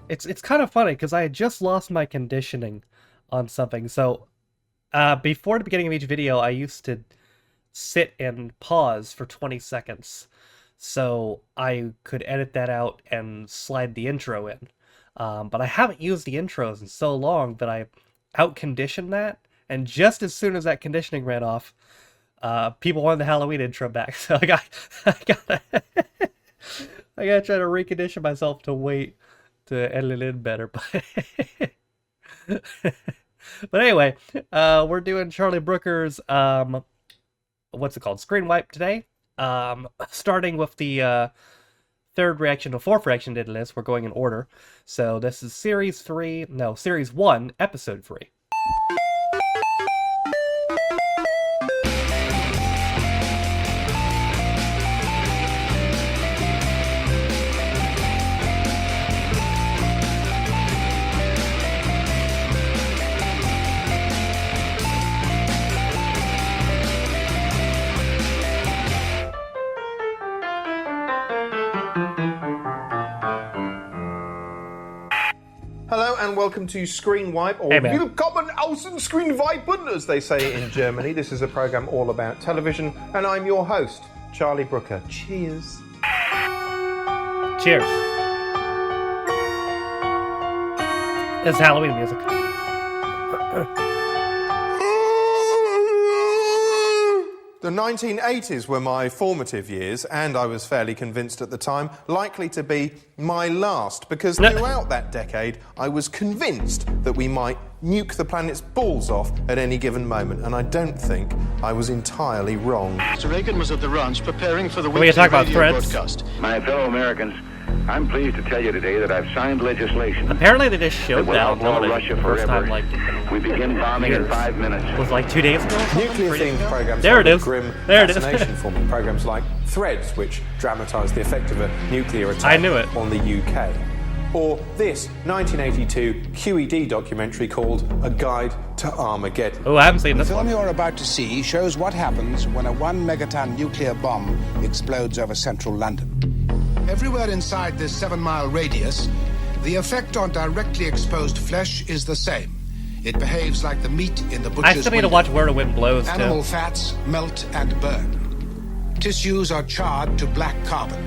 it's kind of funny because I had just lost my conditioning on something. So before the beginning of each video, I used to sit and pause for 20 seconds so I could edit that out and slide the intro in. But I haven't used the intros in so long that I out-conditioned that, and just as soon as that conditioning ran off, people wanted the Halloween intro back, so I gotta try to recondition myself to wait to edit it in better. But anyway, we're doing Charlie Brooker's what's it called? Screenwipe today. Starting with the fourth reaction to this. We're going in order. So this is Series 1, Episode 3. Hello and welcome to Screenwipe, or Willkommen außen Screenwipen, as they say in Germany. This is a program all about television, and I'm your host, Charlie Brooker. Cheers. Cheers. It's Halloween music. The 1980s were my formative years, and I was fairly convinced at the time, likely to be my last, because throughout that decade, I was convinced that we might nuke the planet's balls off at any given moment, and I don't think I was entirely wrong. Mr. Reagan was at the ranch preparing for the weekly radio broadcast. My fellow Americans, I'm pleased to tell you today that I've signed legislation. Apparently they just showed that outlaw Russia the first forever. time, like, we begin bombing in 5 minutes. It was like 2 days ago? Nuclear-themed programs there like it is. Grim There it is. Fascination for me. Programs like Threads, which dramatise the effect of a nuclear attack I knew it. on the UK. Or this 1982 QED documentary called A Guide to Armageddon. Oh, I haven't seen this The film one. you're about to see shows what happens when a 1-megaton nuclear bomb explodes over central London. Everywhere inside this 7-mile radius, the effect on directly exposed flesh is the same. It behaves like the meat in the butcher's I still need to window. watch Where the Wind Blows, too. Animal fats melt and burn. Tissues are charred to black carbon.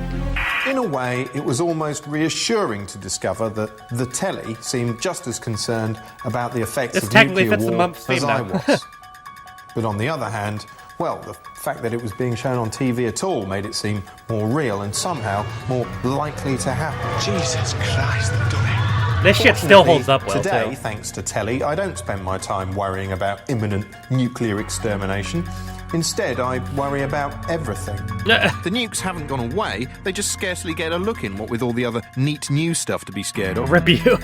In a way, it was almost reassuring to discover that the telly seemed just as concerned about the effects This of technically nuclear fits the war month's theme as I now. was. But on the other hand, well, the fact that it was being shown on TV at all made it seem more real and somehow more likely to happen. Jesus Christ, they've done it. This shit still holds up well, Today, too. thanks to telly, I don't spend my time worrying about imminent nuclear extermination. Instead, I worry about everything. The nukes haven't gone away, they just scarcely get a look in, what with all the other neat new stuff to be scared of. Rip you.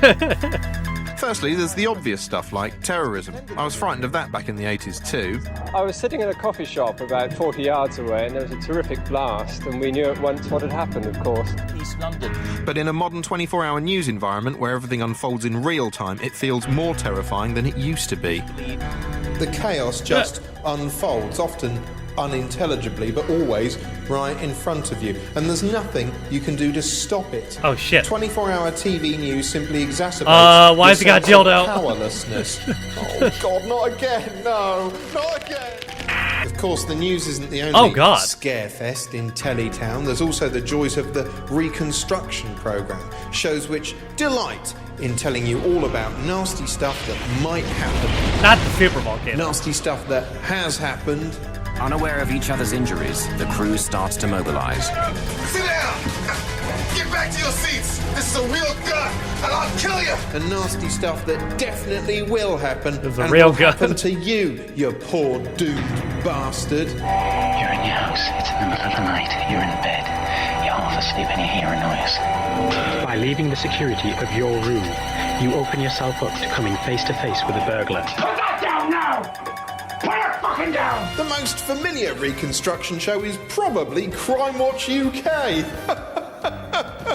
Firstly, there's the obvious stuff like terrorism. I was frightened of that back in the 80s too. I was sitting in a coffee shop about 40 yards away and there was a terrific blast and we knew at once what had happened, of course. East London. But in a modern 24-hour news environment where everything unfolds in real time, it feels more terrifying than it used to be. The chaos just unfolds, often unintelligibly, but always right in front of you. And there's nothing you can do to stop it. Oh, shit. 24-hour TV news simply exacerbates why has he got your sense dildo? of powerlessness. Oh, God, not again. No, not again. Of course, the news isn't the only scarefest in Teletown. There's also the joys of the Reconstruction programme, shows which delight in telling you all about nasty stuff that might happen. Not the Super Bowl kid. Nasty stuff that has happened. Unaware of each other's injuries, the crew starts to mobilize. Sit down! Get back to your seats! This is a real gun, and I'll kill you! And nasty stuff that definitely will happen. It's a and real will gun. happen to you, you poor doomed bastard. You're in your house. It's in the middle of the night. You're in bed. You're half asleep and you hear a noise. By leaving the security of your room, you open yourself up to coming face to face with a burglar. Put that down now! Put it fucking down! The most familiar Reconstruction show is probably Crime Watch UK.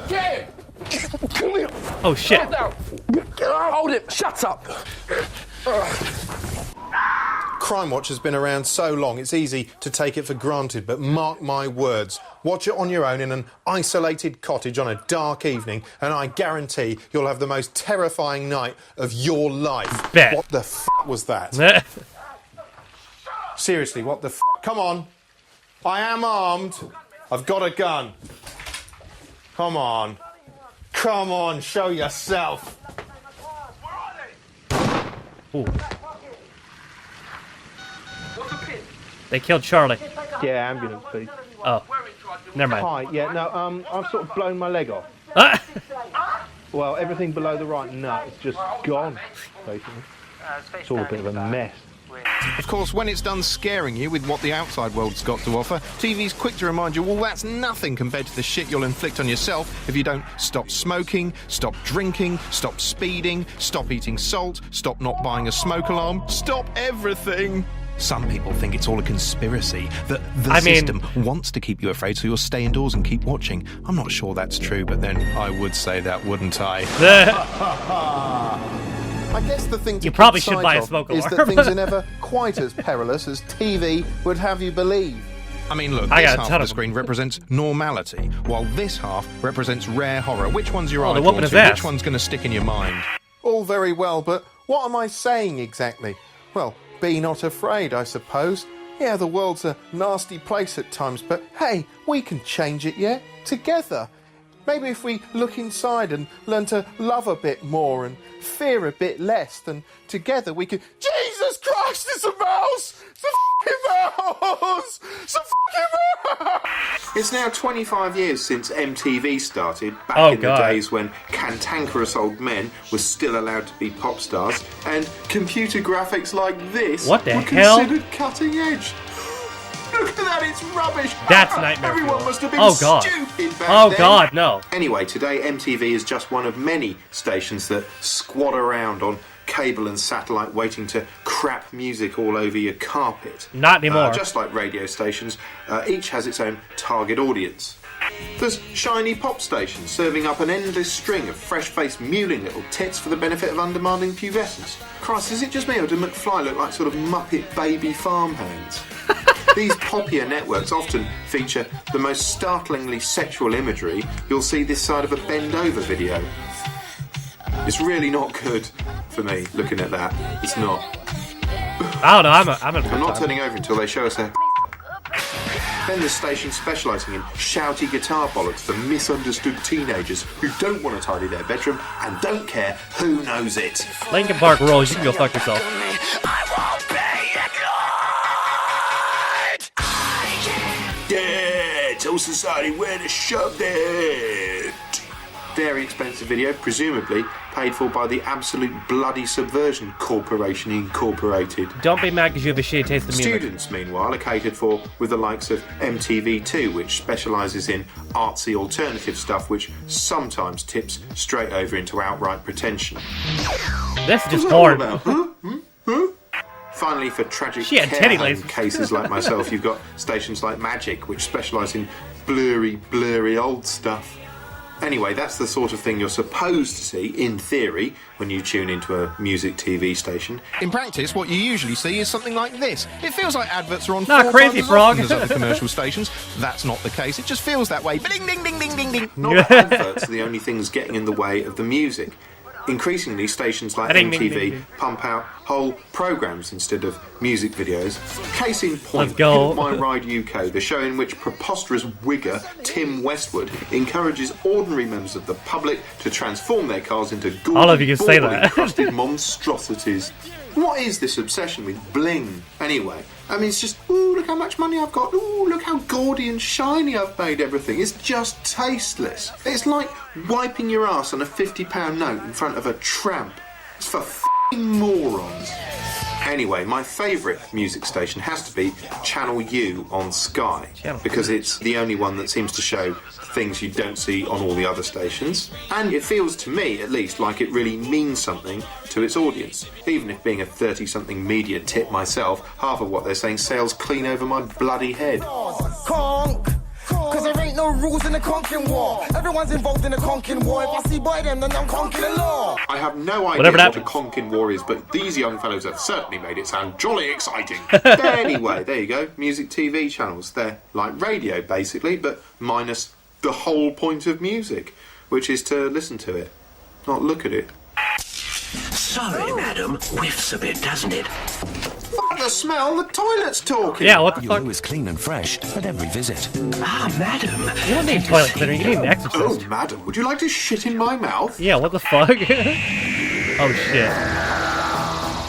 Get Come here! Oh, shit. Hold it! Shut up! Crime Watch has been around so long, it's easy to take it for granted, but mark my words. Watch it on your own in an isolated cottage on a dark evening, and I guarantee you'll have the most terrifying night of your life. Bet. What the f*** was that? Seriously, what the f***? Come on. I am armed. I've got a gun. Come on. Come on, show yourself. Ooh. They killed Charlie. Yeah, ambulance, please. Oh, never mind. Hi, yeah, no, I've sort of blown my leg off. Well, everything below the right nut is just gone, basically. It's all a bit of a mess. Of course, when it's done scaring you with what the outside world's got to offer, TV's quick to remind you, well, that's nothing compared to the shit you'll inflict on yourself if you don't stop smoking, stop drinking, stop speeding, stop eating salt, stop not buying a smoke alarm, stop everything. Some people think it's all a conspiracy, that the system wants to keep you afraid so you'll stay indoors and keep watching. I'm not sure that's true, but then I would say that, wouldn't I? I guess the thing to you probably keep should buy a sight smoke of is alarm. that things are never quite as perilous as TV would have you believe. I mean, look, this half of the screen represents normality, while this half represents rare horror. Which one's your eye drawn to? Which one's going to stick in your mind? All very well, but what am I saying exactly? Well, be not afraid, I suppose. Yeah, the world's a nasty place at times, but hey, we can change it, yeah? Together. Maybe if we look inside and learn to love a bit more and fear a bit less, then together we could... Jesus Christ, it's a mouse! It's a fucking mouse! It's a fucking mouse! It's now 25 years since MTV started, back in the days when cantankerous old men were still allowed to be pop stars, and computer graphics like this were considered cutting edge. Look at that, it's rubbish. That's nightmare. Everyone must have been stupid back then. God, no. Anyway, today MTV is just one of many stations that squat around on cable and satellite waiting to crap music all over your carpet. Not anymore. Just like radio stations, each has its own target audience. There's shiny pop stations serving up an endless string of fresh-faced mewling little tits for the benefit of undemanding pubescents. Christ, is it just me or do McFly look like sort of Muppet baby farmhands? These poppier networks often feature the most startlingly sexual imagery you'll see this side of a bend-over video. It's really not good for me looking at that. It's not. I don't know, I'm not turning over until they show us their Then there's stations specialising in shouty guitar bollocks for misunderstood teenagers who don't want to tidy their bedroom and don't care who knows it. Linkin Park rules, you can go fuck yourself. Yeah, tell society where to shove it. Very expensive video, presumably paid for by the Absolute Bloody Subversion Corporation Incorporated. Don't be mad because you have a shitty taste in music. Students, meanwhile, are catered for with the likes of MTV2, which specialises in artsy alternative stuff, which sometimes tips straight over into outright pretension. This is just porn. Finally, for tragic care home cases like myself, you've got stations like Magic, which specialise in blurry old stuff. Anyway, that's the sort of thing you're supposed to see, in theory, when you tune into a music TV station. In practice, what you usually see is something like this. It feels like adverts are on not 4 Crazy times Frog as other commercial stations. That's not the case. It just feels that way. Ding, ding, ding, ding, ding, ding. Not adverts are the only things getting in the way of the music. Increasingly, stations like MTV pump out whole programmes instead of music videos. Case in point, Pimp My Ride UK, the show in which preposterous wigger Tim Westwood encourages ordinary members of the public to transform their cars into encrusted monstrosities. What is this obsession with bling, anyway? I mean, it's just, ooh, look how much money I've got. Ooh, look how gaudy and shiny I've made everything. It's just tasteless. It's like wiping your ass on a £50 note in front of a tramp. It's for f***ing morons. Anyway, my favourite music station has to be Channel U on Sky, because it's the only one that seems to show things you don't see on all the other stations, and it feels to me at least like it really means something to its audience, even if being a 30-something media tit myself, half of what they're saying sails clean over my bloody head. Cause there ain't no rules in the conking war. Everyone's involved in the conking war. If I see by them, then I'm conking the law. I have no idea Whatever what a conking war is, but these young fellows have certainly made it sound jolly exciting. Anyway, there you go. Music TV channels. They're like radio, basically, but minus the whole point of music, which is to listen to it, not look at it. Sorry, madam. Whiffs a bit, doesn't it? Fuck the smell, the toilet's talking. Yeah, what the Your fuck? loo is clean and fresh at every visit. Ah, madam. You don't need toilet cleaner, you need an exorcist. Oh, madam, would you like to shit in my mouth? Yeah, what the fuck? Oh shit.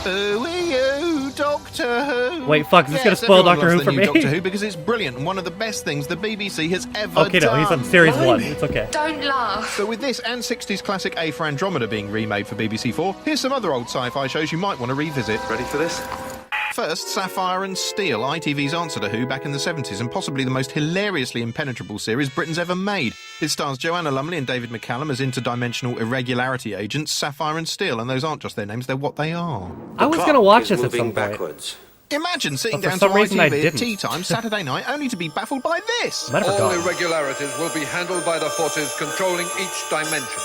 Who are you, Doctor Who? Wait, fuck, is this gonna Yes, spoil everyone Doctor loves Who the for new me? Doctor Who because it's brilliant and one of the best things the BBC has ever Okay, no, done. he's on series 1, it's okay. Don't laugh. But with this and 60s classic A for Andromeda being remade for BBC4, here's some other old sci-fi shows you might want to revisit. Ready for this? First, Sapphire and Steel, ITV's answer to Who back in the 70s, and possibly the most hilariously impenetrable series Britain's ever made. It stars Joanna Lumley and David McCallum as interdimensional irregularity agents, Sapphire and Steel, and those aren't just their names, they're what they are. I was gonna watch this at some point. Imagine sitting But for down to some reason I ITV at didn't. tea time Saturday night only to be baffled by this. Might have All forgotten. irregularities will be handled by the forces controlling each dimension.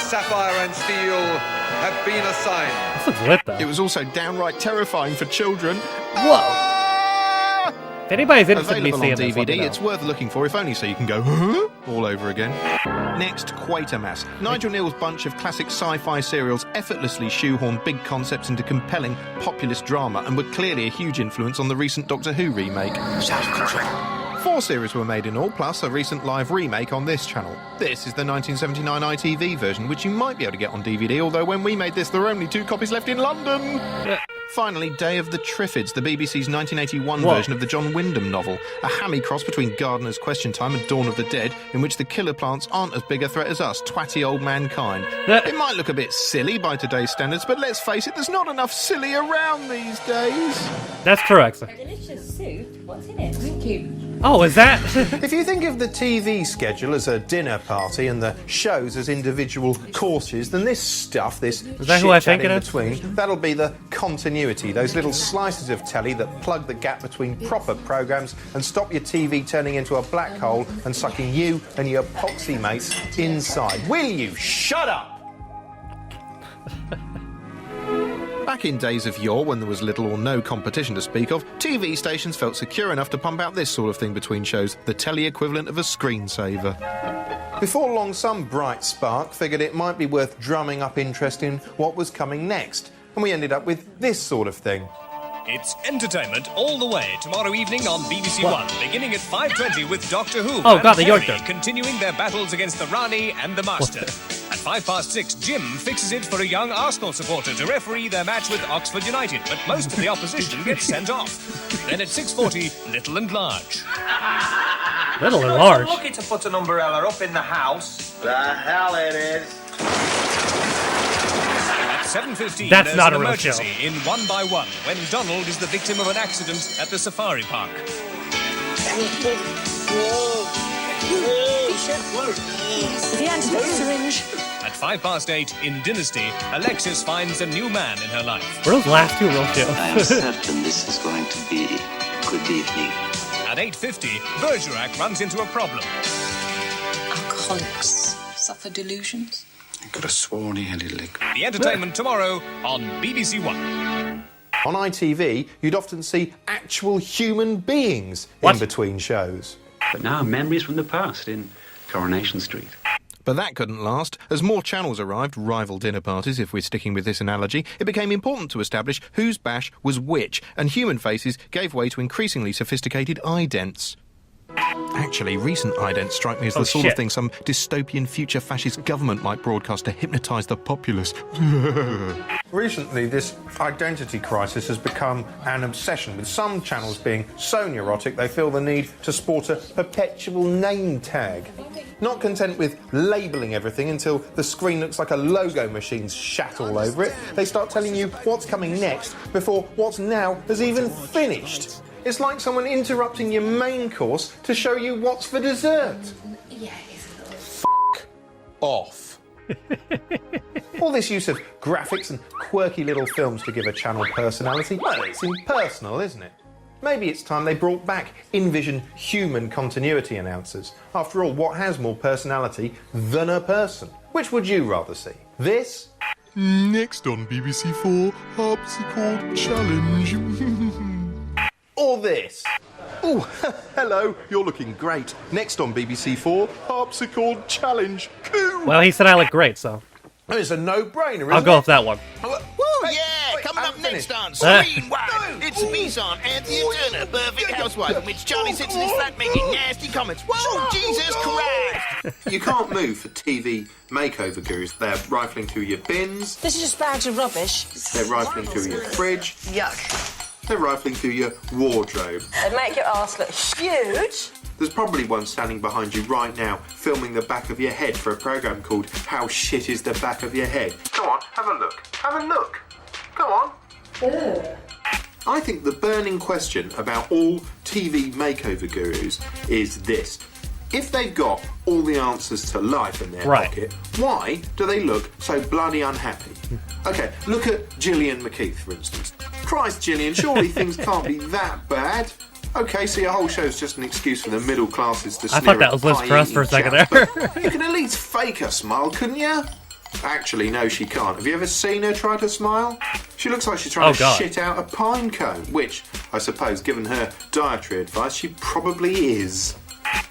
Sapphire and Steel have been assigned. This looks lit though. It was also downright terrifying for children. Whoa! If anybody's interested in me Available seeing on this, let me DVD, know. it's worth looking for, if only so you can go, huh? All over again. Next, Quatermass. Nigel Neal's bunch of classic sci-fi serials effortlessly shoehorn big concepts into compelling, populist drama and were clearly a huge influence on the recent Doctor Who remake. Self-control. 4 series were made in all, plus a recent live remake on this channel. This is the 1979 ITV version, which you might be able to get on DVD, although when we made this, there were only 2 copies left in London. Finally, Day of the Triffids, the BBC's 1981 version of the John Wyndham novel. A hammy cross between Gardener's Question Time and Dawn of the Dead, in which the killer plants aren't as big a threat as us, twatty old mankind. It might look a bit silly by today's standards, but let's face it, there's not enough silly around these days. That's correct, sir. Delicious soup. What's in it? Thank you. Oh, is that? If you think of the TV schedule as a dinner party and the shows as individual courses, then this stuff, this that who I chit-chat think it in is? between, that'll be the continuity, those little slices of telly that plug the gap between proper programmes and stop your TV turning into a black hole and sucking you and your poxy mates inside. Will you shut up? Back in days of yore, when there was little or no competition to speak of, TV stations felt secure enough to pump out this sort of thing between shows, the telly equivalent of a screensaver. Before long, some bright spark figured it might be worth drumming up interest in what was coming next, and we ended up with this sort of thing. It's entertainment all the way tomorrow evening on BBC One, beginning at 5:20 with Doctor Who. Oh, and God, the Perry Yorker. continuing their battles against the Rani and the Master. At 6:05, Jim fixes it for a young Arsenal supporter to referee their match with Oxford United, but most of the opposition gets sent off. Then at 6:40, Little and Large. Little and Large? Lucky to put an umbrella up in the house. The hell it is. At 7:15, That's there's not an a real emergency show. in One by One when Donald is the victim of an accident at the safari park. The antidote syringe. At 8:05 in Dynasty, Alexis finds a new man in her life. Were those last 2 real I am shows? certain this is going to be a good evening. At 8:50, Bergerac runs into a problem. Alcoholics suffer delusions. I could have sworn he had a lick. The entertainment tomorrow on BBC One. On ITV, you'd often see actual human beings in between shows. But now, memories from the past in Coronation Street. But that couldn't last. As more channels arrived, rival dinner parties, if we're sticking with this analogy, it became important to establish whose bash was which, and human faces gave way to increasingly sophisticated idents. Actually, recent idents strike me as the sort of thing some dystopian future fascist government might broadcast to hypnotise the populace. Recently, this identity crisis has become an obsession, with some channels being so neurotic they feel the need to sport a perpetual name tag. Not content with labelling everything until the screen looks like a logo machine's shat all over it, they start telling you what's coming next before what's now has even finished. It's like someone interrupting your main course to show you what's for dessert. F*** off. All this use of graphics and quirky little films to give a channel personality, well, it's impersonal, isn't it? maybe it's time they brought back in-vision human continuity announcers. After all, what has more personality than a person? Which would you rather see? This? Next on BBC4, Harpsichord Challenge. Or this? Oh, hello, you're looking great. Next on BBC4, Harpsichord Challenge. Cool. Well, he said I look great, so It's a no-brainer, isn't I'll go it? with that one. Woo, yeah! Coming up next on Screenwipe, it's Mise on Anthea Turner, Perfect Housewife, in which Charlie sits in his flat making nasty comments. Whoa, Jesus Christ! You can't move for TV makeover gurus. They're rifling through your bins. This is just bags of rubbish. They're rifling through your fridge. Yuck. They're rifling through your wardrobe. They make your ass look huge. There's probably one standing behind you right now, filming the back of your head for a programme called How Shit Is the Back of Your Head? Go on, have a look. Have a look. Go on. Ugh. I think the burning question about all TV makeover gurus is this. If they've got all the answers to life in their pocket, why do they look so bloody unhappy? OK, look at Gillian McKeith, for instance. Christ, Gillian, surely things can't be that bad. OK, so your whole show's just an excuse for the middle classes to sneer I thought that was Liz Truss for a second there. You can at least fake a smile, couldn't you? Actually, no, she can't. Have you ever seen her try to smile? She looks like she's trying to shit out a pine cone, which, I suppose, given her dietary advice, she probably is.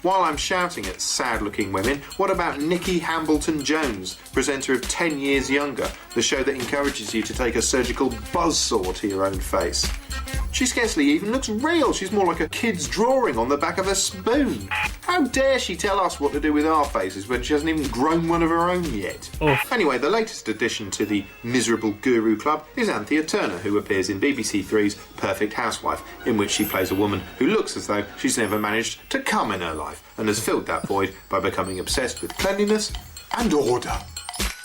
While I'm shouting at sad-looking women, what about Nikki Hambleton-Jones, presenter of 10 Years Younger, the show that encourages you to take a surgical buzzsaw to your own face? She scarcely even looks real. She's more like a kid's drawing on the back of a spoon. How dare she tell us what to do with our faces when she hasn't even grown one of her own yet? Anyway, the latest addition to the miserable guru club is Anthea Turner, who appears in BBC Three's Perfect Housewife, in which she plays a woman who looks as though she's never managed to come in her life and has filled that void by becoming obsessed with cleanliness and order.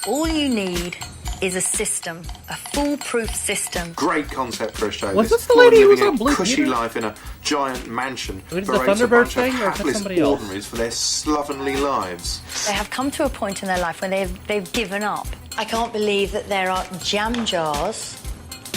All you need is a system, a foolproof system. Great concept for a show. Was this the lady who was living on Blue a cushy Peter? life in a giant mansion Was it the berates a Thunderbird bunch thing, of or is that hapless somebody else? ordinaries for their slovenly lives. They have come to a point in their life where they've given up. I can't believe that there are jam jars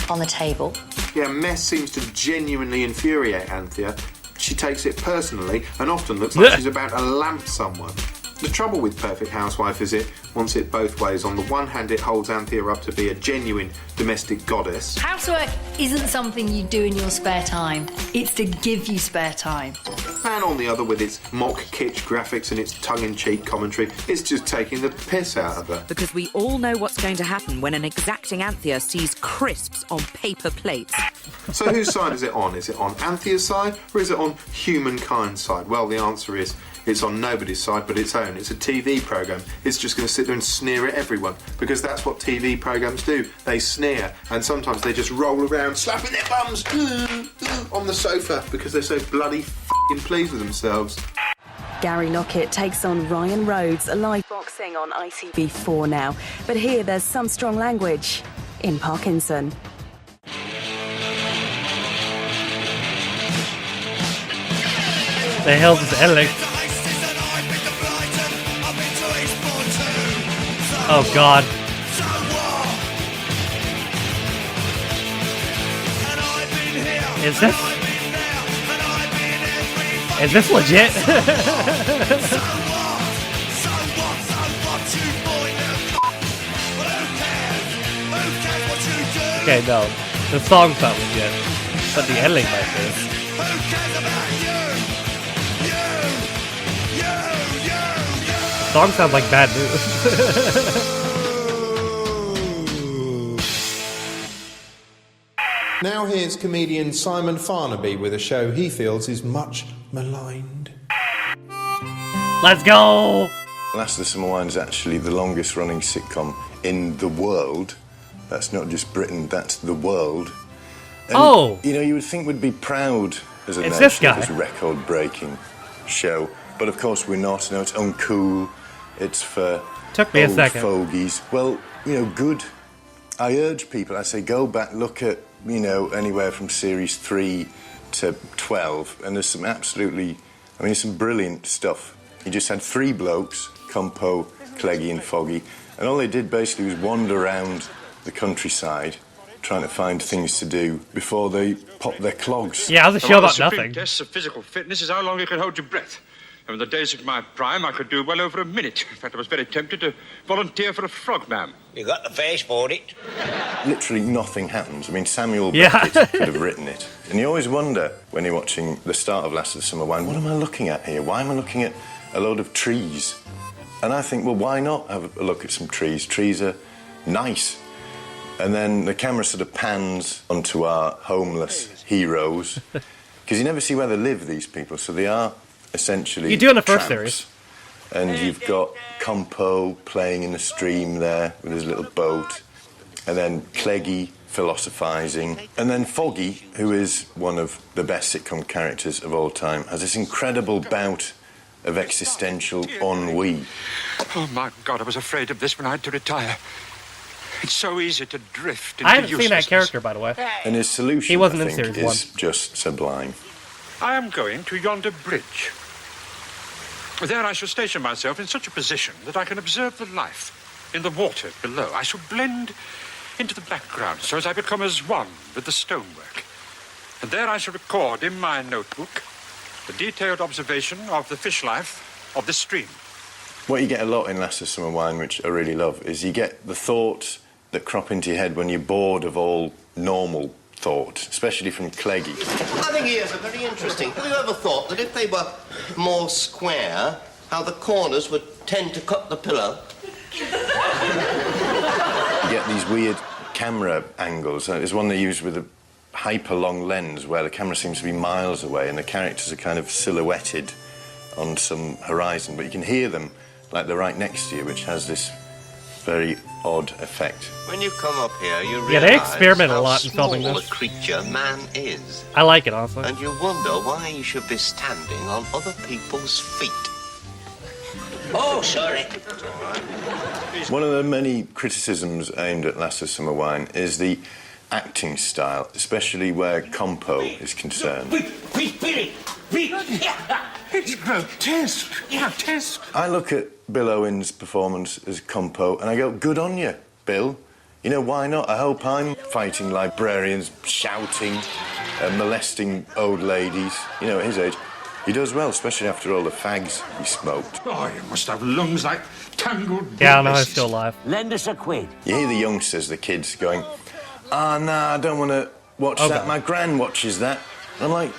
on the table. Yeah, mess seems to genuinely infuriate Anthea. She takes it personally and often looks like she's about to lamp someone. The trouble with Perfect Housewife is it wants it both ways. On the one hand, it holds Anthea up to be a genuine domestic goddess. Housework isn't something you do in your spare time. It's to give you spare time. And on the other, with its mock kitsch graphics and its tongue-in-cheek commentary, it's just taking the piss out of her. Because we all know what's going to happen when an exacting Anthea sees crisps on paper plates. So whose side is it on? Is it on Anthea's side or is it on humankind's side? Well, the answer is it's on nobody's side but its own. It's a TV programme. It's just going to sit there and sneer at everyone because that's what TV programmes do. They sneer and sometimes they just roll around slapping their bums on the sofa because they're so bloody f***ing pleased with themselves. Gary Lockett takes on Ryan Rhodes, live boxing on ITV4 now. But here there's some strong language in Parkinson. The hell is Alex? Oh god. Is this legit? Okay, no. The song's not legit. But the ending might be. The song sounds like bad news. Now here's comedian Simon Farnaby with a show he feels is much maligned. Let's go! Last of the Summer Wine is actually the longest running sitcom in the world. That's not just Britain, that's the world. And, you know, you would think we'd be proud as a nation of this record-breaking show. But of course we're not. No, it's uncool. It's for Took me a second. fogies. Well, you know, good. I urge people, I say, go back, look at, you know, anywhere from series 3 to 12, and there's some absolutely, I mean, some brilliant stuff. You just had 3 blokes, Compo, Cleggy and Foggy, and all they did basically was wander around the countryside trying to find things to do before they pop their clogs. Yeah, how's a show about nothing? Tests of physical fitness is how long you can hold your breath. And in the days of my prime, I could do well over a minute. In fact, I was very tempted to volunteer for a frog man. You got the face for it. Literally nothing happens. I mean, Samuel Beckett could have written it. And you always wonder, when you're watching the start of Last of the Summer Wine, what am I looking at here? Why am I looking at a load of trees? And I think, well, why not have a look at some trees? Trees are nice. And then the camera sort of pans onto our homeless heroes, because you never see where they live, these people, so they are essentially you do in the first tramps. series. And you've got Compo playing in the stream there with his little boat, and then Cleggy philosophising, and then Foggy, who is one of the best sitcom characters of all time, has this incredible bout of existential ennui. Oh, my God, I was afraid of this when I had to retire. It's so easy to drift into I haven't seen that character, by the way. And his solution, he wasn't I in think, series 1. is just sublime. I am going to yonder bridge. There I shall station myself in such a position that I can observe the life in the water below. I shall blend into the background so as I become as one with the stonework. And there I shall record in my notebook the detailed observation of the fish life of the stream. What you get a lot in Last of Summer Wine, which I really love, is you get the thoughts that crop into your head when you're bored of all normal thought, especially from Cleggy. I think ears are very interesting. Have you ever thought that if they were more square, how the corners would tend to cut the pillow? You get these weird camera angles. There's one they use with a hyper-long lens where the camera seems to be miles away and the characters are kind of silhouetted on some horizon, but you can hear them like they're right next to you, which has this very odd effect. When you come up here, you realise they experiment a lot in how filming small this. a creature man is. I like it, honestly. And you wonder why you should be standing on other people's feet. Oh, sorry. One of the many criticisms aimed at Last of Summer Wine is the acting style, especially where Compo is concerned. It's grotesque. Grotesque. I look at Bill Owen's performance as Compo and I go, good on you, Bill. You know, why not? I hope I'm fighting librarians, shouting, molesting old ladies. You know, at his age, he does well, especially after all the fags he smoked. Oh, you must have lungs like tangled Yeah, I know he's still alive. Lend us a quid. You hear the youngsters, the kids, going, nah, I don't want to watch that. Okay. My gran watches that. And I'm like,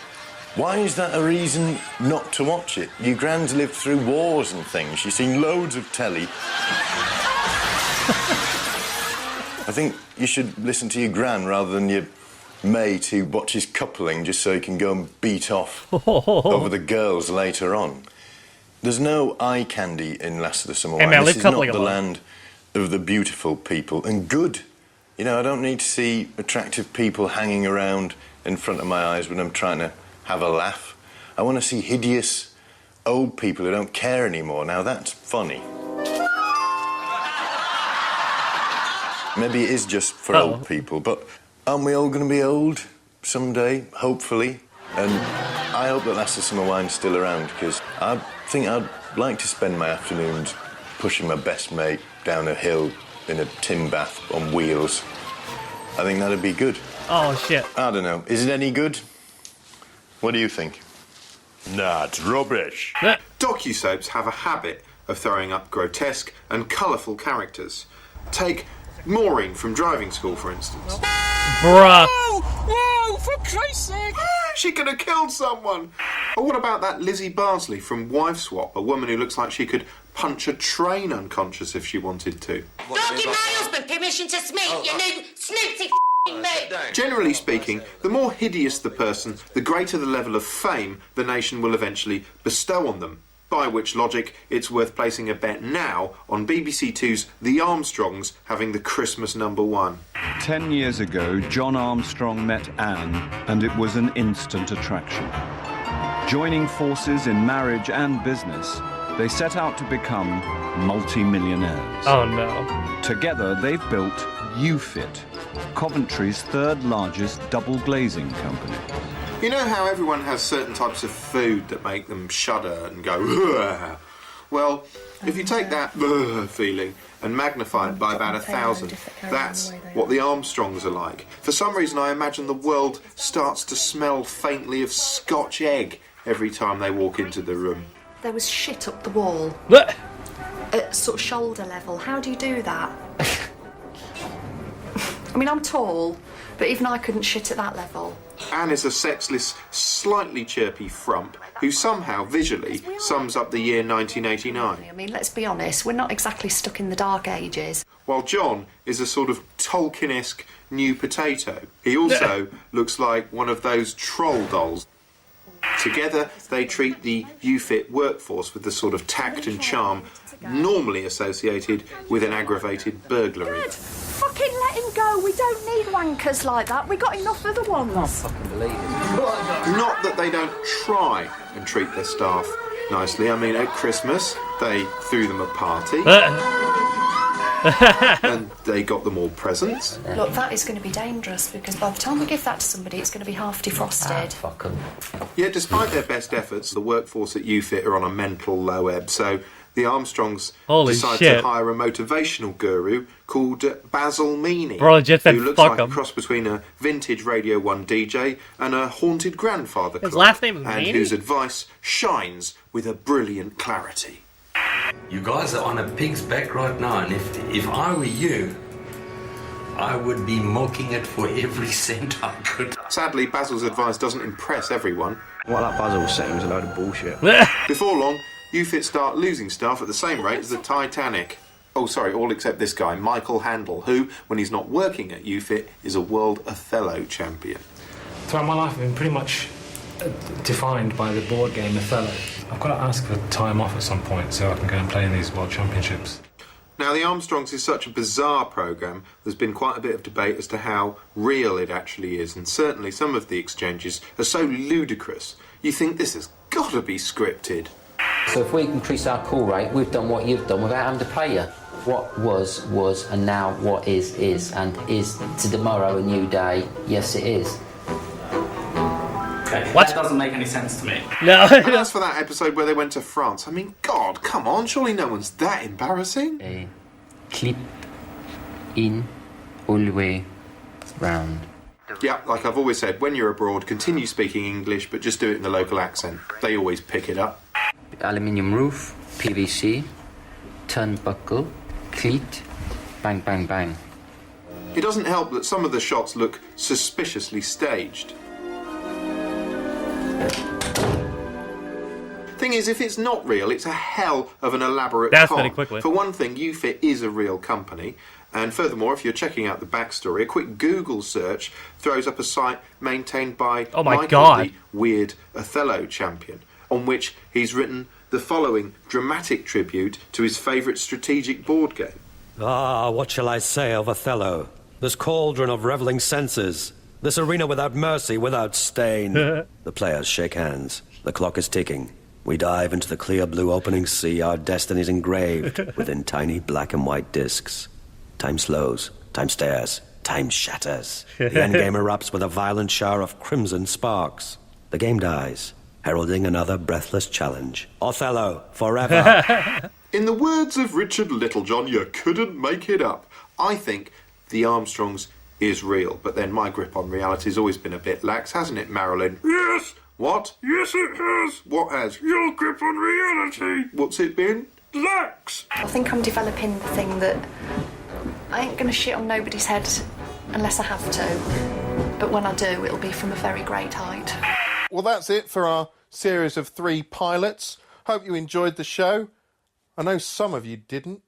why is that a reason not to watch it? Your gran's lived through wars and things. She's seen loads of telly. I think you should listen to your gran rather than your mate who watches coupling just so he can go and beat off over the girls later on. There's no eye candy in Last of the Summer Wine. man, This leave is not coupling the alone. land of the beautiful people and good. You know, I don't need to see attractive people hanging around in front of my eyes when I'm trying to have a laugh. I want to see hideous old people who don't care anymore. Now that's funny. Maybe it is just for old people, but aren't we all going to be old someday, hopefully? And I hope that Last of Summer Wine's still around, because I think I'd like to spend my afternoons pushing my best mate down a hill in a tin bath on wheels. I think that'd be good. Oh, shit. I don't know. Is it any good? What do you think? Nah, it's rubbish. Docusoaps have a habit of throwing up grotesque and colourful characters. Take Maureen from Driving School, for instance. Bruh. Whoa, for Christ's sake! She could have killed someone! Or what about that Lizzie Barsley from Wife Swap, a woman who looks like she could punch a train unconscious if she wanted to? Don't give my husband permission to smear you new snooty mate. Generally speaking, the more hideous the person, the greater the level of fame the nation will eventually bestow on them. By which logic, it's worth placing a bet now on BBC Two's The Armstrongs having the Christmas #1. 10 years ago, John Armstrong met Anne, and it was an instant attraction. Joining forces in marriage and business, they set out to become multi-millionaires. Oh, no. Together, they've built UFit, Coventry's third largest double glazing company. You know how everyone has certain types of food that make them shudder and go, "Ugh." Well, if you take that feeling and magnify it by about 1,000, that's what the Armstrongs are like. For some reason, I imagine the world starts to smell faintly of Scotch egg every time they walk into the room. There was shit up the wall. At sort of shoulder level. How do you do that? I mean, I'm tall, but even I couldn't shit at that level. Anne is a sexless, slightly chirpy frump who somehow, visually, sums up the year 1989. I mean, let's be honest, we're not exactly stuck in the dark ages. While John is a sort of Tolkien-esque new potato. He also looks like one of those troll dolls. Together, they treat the UFIT workforce with the sort of tact and charm normally associated with an aggravated burglary. Good. Fucking let him go. We don't need wankers like that. We got enough other ones. I can't fucking believe it. Not that they don't try and treat their staff nicely. I mean, at Christmas, they threw them a party. And they got them all presents. Look, that is going to be dangerous because by the time we give that to somebody, it's going to be half defrosted. Fuck 'em. Yet, despite their best efforts, the workforce at UFIT are on a mental low ebb. So the Armstrongs decide to hire a motivational guru called Basil Meany, Bro, just said who looks fuck like a 'em. cross between a vintage Radio 1 DJ and a haunted grandfather His clock, last name is and Meany? whose advice shines with a brilliant clarity. You guys are on a pig's back right now, and if I were you, I would be milking it for every cent I could. Sadly, Basil's advice doesn't impress everyone. What that Basil was saying was a load of bullshit. Before long, UFIT start losing staff at the same rate as the Titanic. Oh, sorry, all except this guy, Michael Handel, who, when he's not working at UFIT, is a World Othello champion. Throughout my life, I've been pretty much defined by the board game Othello. I've got to ask for time off at some point so I can go and play in these World Championships. Now, the Armstrongs is such a bizarre programme, there's been quite a bit of debate as to how real it actually is, and certainly some of the exchanges are so ludicrous, you think this has got to be scripted. So if we increase our call rate, we've done what you've done without having to pay you. What was, and now what is, and is to tomorrow a new day? Yes, it is. Okay, What? that doesn't make any sense to me. No. And as for that episode where they went to France, I mean, God, come on, surely no one's that embarrassing. Clip in all the way round. Yeah, like I've always said, when you're abroad, continue speaking English, but just do it in the local accent. They always pick it up. Aluminium roof, PVC, turnbuckle, cleat, bang, bang, bang. It doesn't help that some of the shots look suspiciously staged. Thing is, if it's not real, it's a hell of an elaborate That's con. very quickly. For one thing, UFIT is a real company, and furthermore, if you're checking out the backstory, a quick Google search throws up a site maintained by Oh my Michael, God. the weird Othello champion, on which he's written the following dramatic tribute to his favourite strategic board game. Ah, what shall I say of Othello? This cauldron of revelling senses. This arena without mercy, without stain. The players shake hands. The clock is ticking. We dive into the clear blue opening sea, our destinies engraved within tiny black and white discs. Time slows, time stares, time shatters. The endgame erupts with a violent shower of crimson sparks. The game dies, heralding another breathless challenge. Othello, forever. In the words of Richard Littlejohn, you couldn't make it up. I think the Armstrongs is real, but then my grip on reality's always been a bit lax, hasn't it, Marilyn? Yes! What? Yes, it has. What has? Your grip on reality. What's it been? Lax! I think I'm developing the thing that I ain't going to shit on nobody's head unless I have to. But when I do, it'll be from a very great height. Well, that's it for our series of 3 pilots. Hope you enjoyed the show. I know some of you didn't.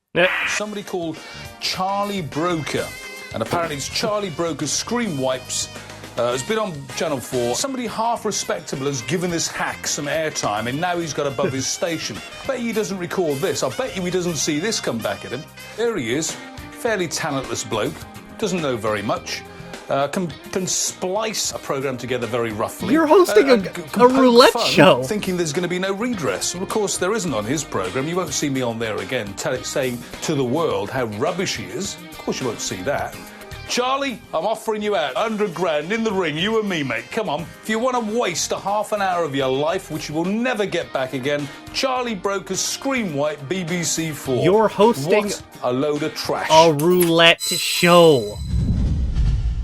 Somebody called Charlie Brooker, and apparently it's Charlie Brooker's Screenwipes. It's been on Channel 4. Somebody half respectable has given this hack some airtime, and now he's got above his station. I bet you he doesn't recall this. I bet you he doesn't see this come back at him. There he is, fairly talentless bloke, doesn't know very much. Can splice a programme together very roughly. You're hosting a poke roulette fun, show. thinking there's going to be no redress. Well, of course, there isn't on his programme. You won't see me on there again saying to the world how rubbish he is. Of course, you won't see that. Charlie, I'm offering you out 100 grand in the ring, you and me, mate. Come on. If you want to waste a half an hour of your life, which you will never get back again, Charlie Broker's Screenwipe BBC 4. You're hosting what a load of trash. a roulette show.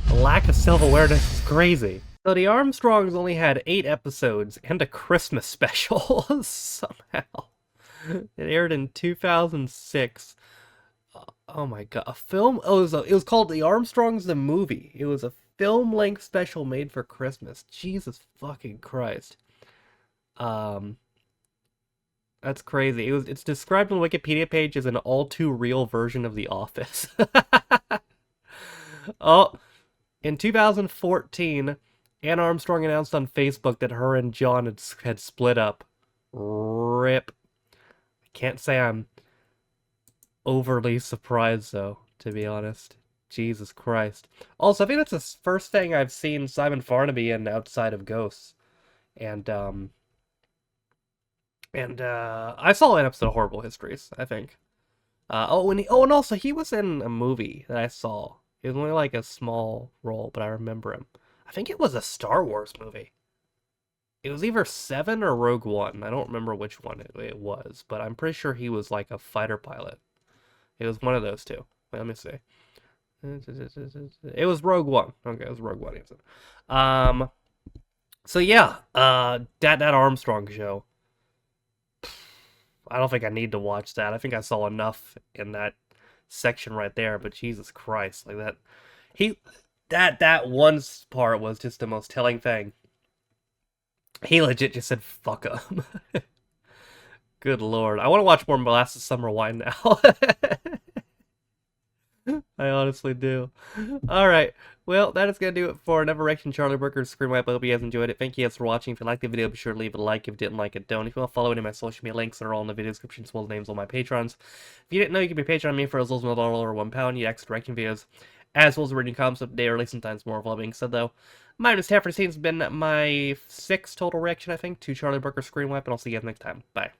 The lack of self-awareness is crazy. So the Armstrongs only had 8 episodes and a Christmas special somehow. It aired in 2006. Oh my god, a film? Oh, it was called The Armstrongs the Movie. It was a film-length special made for Christmas. Jesus fucking Christ. That's crazy. It's described on the Wikipedia page as an all-too-real version of The Office. Oh, in 2014, Ann Armstrong announced on Facebook that her and John had split up. RIP. I can't say I'm overly surprised, though, to be honest. Jesus Christ. Also, I think that's the first thing I've seen Simon Farnaby in outside of Ghosts. And I saw an episode of Horrible Histories, I think. And also, he was in a movie that I saw. It was only like a small role, but I remember him. I think it was a Star Wars movie. It was either 7 or Rogue One. I don't remember which one it was, but I'm pretty sure he was like a fighter pilot. It was one of those two. Wait, let me see. It was Rogue One. Okay, it was Rogue One. So yeah, that Armstrong show. I don't think I need to watch that. I think I saw enough in that section right there, but Jesus Christ, like that one part was just the most telling thing. He legit just said fuck him. Good lord. I want to watch more Molasses Summer Wine now. I honestly do. Alright, well, that is going to do it for another reaction Charlie Brooker's Screenwipe. I hope you guys enjoyed it. Thank you guys for watching. If you liked the video, be sure to leave it a like. If you didn't like it, don't. If you want to follow any of my social media links, they're all in the video description, as well as names on my patrons. If you didn't know, you can be Patreon me for as little as $1 or £1. You get extra reaction videos, as well as reading comments up to date, or at least sometimes more. Of all being said, though, my name is Tafford. It's been my 6th total reaction, I think, to Charlie Brooker's Screenwipe, and I'll see you guys next time. Bye.